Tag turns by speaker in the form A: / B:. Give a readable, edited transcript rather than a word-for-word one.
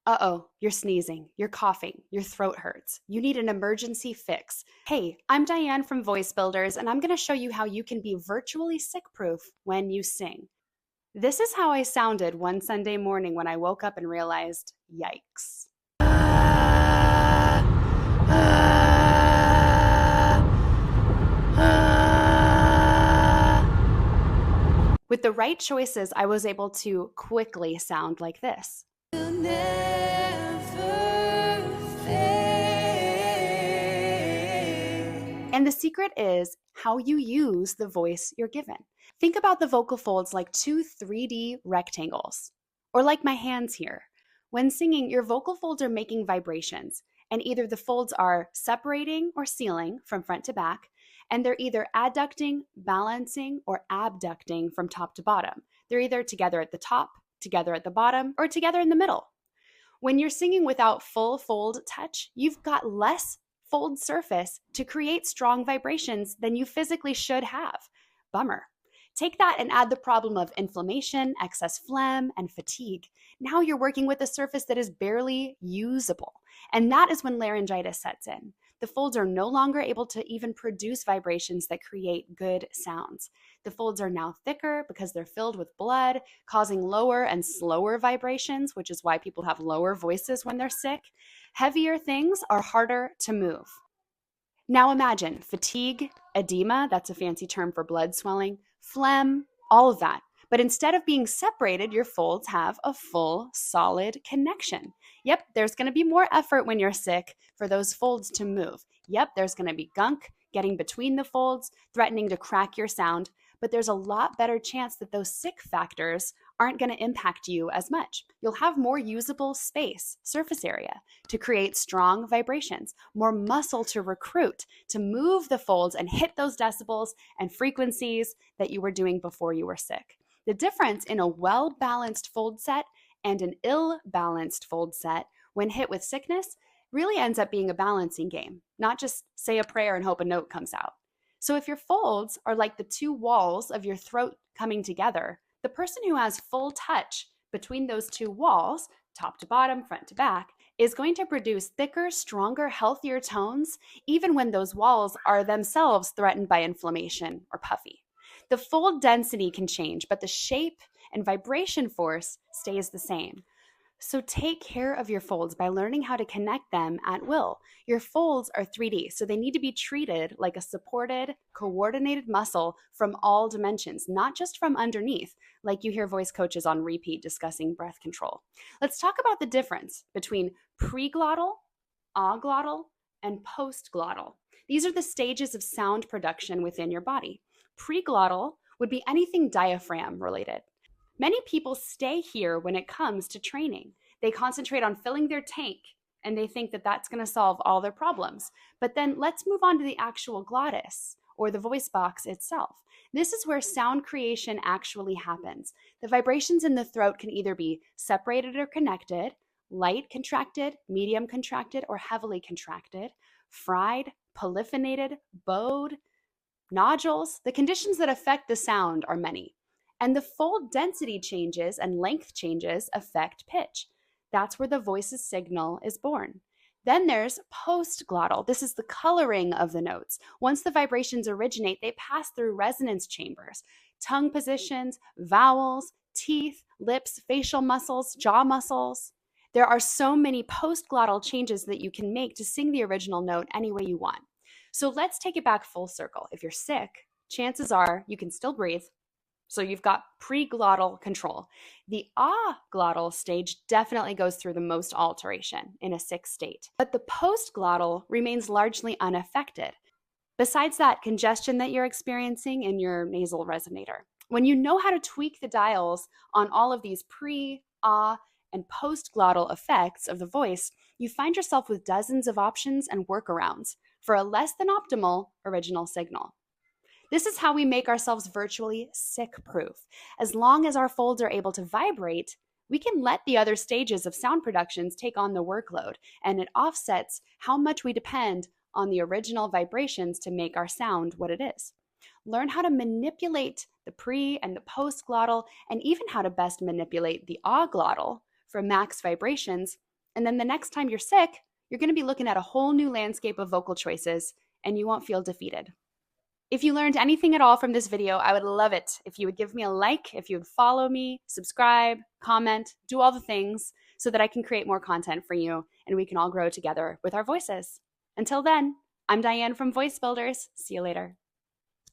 A: Uh-oh, you're sneezing, you're coughing, your throat hurts. You need an emergency fix. Hey, I'm Diane from Voice Builders, and I'm going to show you how you can be virtually sick-proof when you sing. This is how I sounded one Sunday morning when I woke up and realized, yikes. With the right choices, I was able to quickly sound like this. You'll never fail. And the secret is how you use the voice you're given. Think about the vocal folds like two 3D rectangles, or like my hands here. When singing, your vocal folds are making vibrations, and either the folds are separating or sealing from front to back, and they're either adducting, balancing, or abducting from top to bottom. They're either together at the top, together at the bottom, or together in the middle. When you're singing without full fold touch, you've got less fold surface to create strong vibrations than you physically should have. Bummer. Take that and add the problem of inflammation, excess phlegm, and fatigue. Now you're working with a surface that is barely usable. And that is when laryngitis sets in. The folds are no longer able to even produce vibrations that create good sounds. The folds are now thicker because they're filled with blood, causing lower and slower vibrations, which is why people have lower voices when they're sick. Heavier things are harder to move. Now imagine fatigue, edema, that's a fancy term for blood swelling, phlegm, all of that. But instead of being separated, your folds have a full, solid connection. Yep, there's going to be more effort when you're sick for those folds to move. Yep, there's going to be gunk getting between the folds, threatening to crack your sound. But there's a lot better chance that those sick factors aren't going to impact you as much. You'll have more usable space, surface area, to create strong vibrations, more muscle to recruit, to move the folds and hit those decibels and frequencies that you were doing before you were sick. The difference in a well-balanced fold set and an ill-balanced fold set when hit with sickness really ends up being a balancing game, not just say a prayer and hope a note comes out. So if your folds are like the two walls of your throat coming together, the person who has full touch between those two walls, top to bottom, front to back, is going to produce thicker, stronger, healthier tones, even when those walls are themselves threatened by inflammation or puffy. The fold density can change, but the shape and vibration force stays the same. So take care of your folds by learning how to connect them at will. Your folds are 3D, so they need to be treated like a supported, coordinated muscle from all dimensions, not just from underneath, like you hear voice coaches on repeat discussing breath control. Let's talk about the difference between preglottal, aglottal, and postglottal. These are the stages of sound production within your body. Preglottal would be anything diaphragm related. Many people stay here when it comes to training. They concentrate on filling their tank and they think that that's going to solve all their problems. But then let's move on to the actual glottis or the voice box itself. This is where sound creation actually happens. The vibrations in the throat can either be separated or connected, light contracted, medium contracted, or heavily contracted, fried, polyphonated, bowed, nodules. The conditions that affect the sound are many. And the fold density changes and length changes affect pitch. That's where the voice's signal is born. Then there's postglottal. This is the coloring of the notes. Once the vibrations originate, they pass through resonance chambers, tongue positions, vowels, teeth, lips, facial muscles, jaw muscles. There are so many postglottal changes that you can make to sing the original note any way you want. So let's take it back full circle. If you're sick, chances are you can still breathe. So you've got preglottal control. The aglottal stage definitely goes through the most alteration in a sick state, but the postglottal remains largely unaffected. Besides that congestion that you're experiencing in your nasal resonator. When you know how to tweak the dials on all of these pre, and postglottal effects of the voice, you find yourself with dozens of options and workarounds for a less than optimal original signal. This is how we make ourselves virtually sick-proof. As long as our folds are able to vibrate, we can let the other stages of sound productions take on the workload, and it offsets how much we depend on the original vibrations to make our sound what it is. Learn how to manipulate the pre and the postglottal, and even how to best manipulate the aglottal for max vibrations And then the next time you're sick, you're going to be looking at a whole new landscape of vocal choices, and you won't feel defeated. If you learned anything at all from this video, I would love it if you would give me a like, if you would follow me, subscribe, comment, do all the things so that I can create more content for you and we can all grow together with our voices. Until then, I'm Dianne from Voice Builders. See you later.